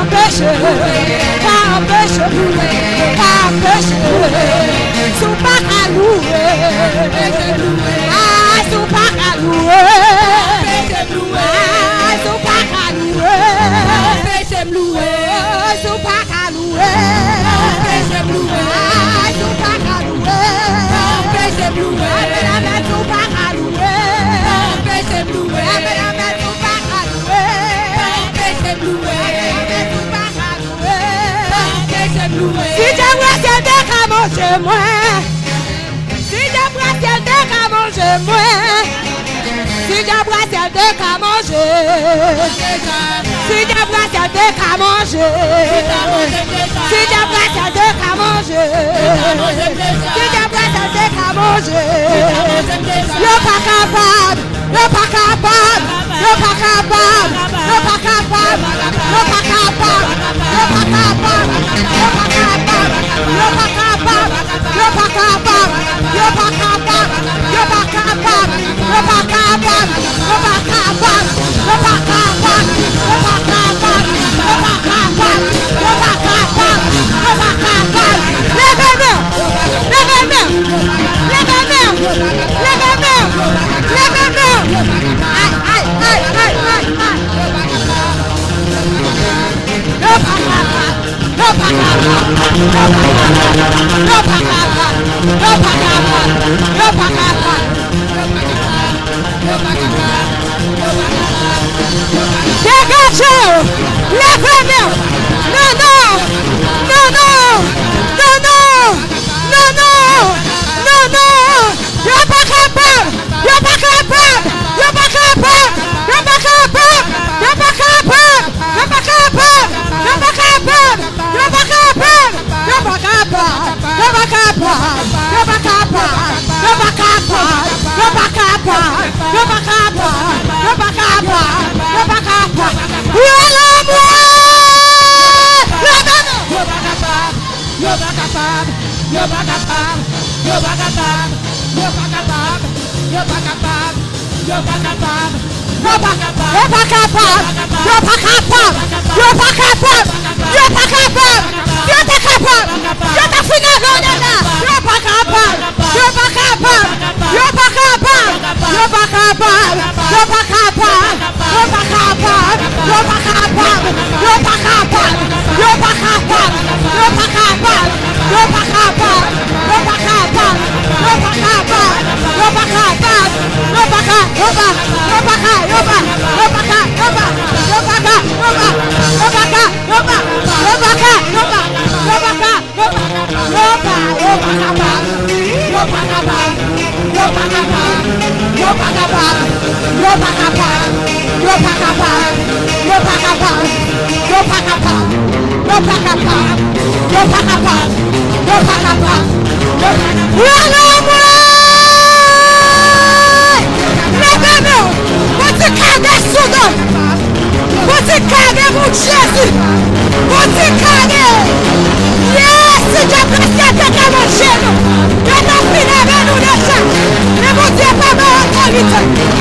empêcher, pas empêcher, pas empêcher, sous pas à louer, ah, sous pas à louer, ah, sous pas à louer, sous pas à louer, ah, sous pas à louer, si j'aimerais c'est de manger moi, si j'aimerais c'est de manger moi, si j'aimerais c'est de manger, si j'aimerais c'est de manger, si j'aimerais c'est de manger, si j'aimerais c'est de manger, you're pas capable, you're pas capable, you're pas capable, you're pas capable, you're pas capable, you're pas capable, you're pas capable, you're pas capable, you're pas capable, you're pas capable, you're pas capable, you're pas capable, you're pas capable, you're pas capable, you're pas capable, you're pas capable, you're pas capable, you're pas capable. Lève-moi, lève-moi, lève-moi, lève-moi, lève-moi. Aïe, aïe, aïe, aïe, aïe, aïe. You're pas capable. You're pas capable. You're pas capable. You're pas capable. You're pas capable. Dégagez! Lève-moi! Non, non! Non, non! Non, non! Non, non! Non, non! You're pas capable! You're pas capable! You're pas capable! You're pas capable! You're pas capable! You're pas capable! You're pas capable! You're pas capable! You're pas capable! You're pas capable! You're pas capable! You're pas capable! You're pas capable! You're pas capable! You're pas capable! You're pas capable! Relève-moi! You're pas capable! You're pas capable! You're pas capable! You're pas capable! You're pas capable! You're pas capable! You're pas capable! You're pas capable! You're pas capable! You're pas capable! You're pas capable! You're pas capable! You're pas capable! You're pas fini là! You're pas capable! You're pas capable! You're pas capable! You're pas capable! You're pas capable! You're pas capable! You're pas capable! You're pas capable! You're pas capable! You're pas capable! You're pas capable! You're pas capable! You're pas capable! You're pas capable! You're pas capable! You're pas Você cadê Sudão? Você cadê o Jesus? Você cadê? Yes, já precisa ter que eu não filho, não deixa. Eu vou dizer para a minha autoridade.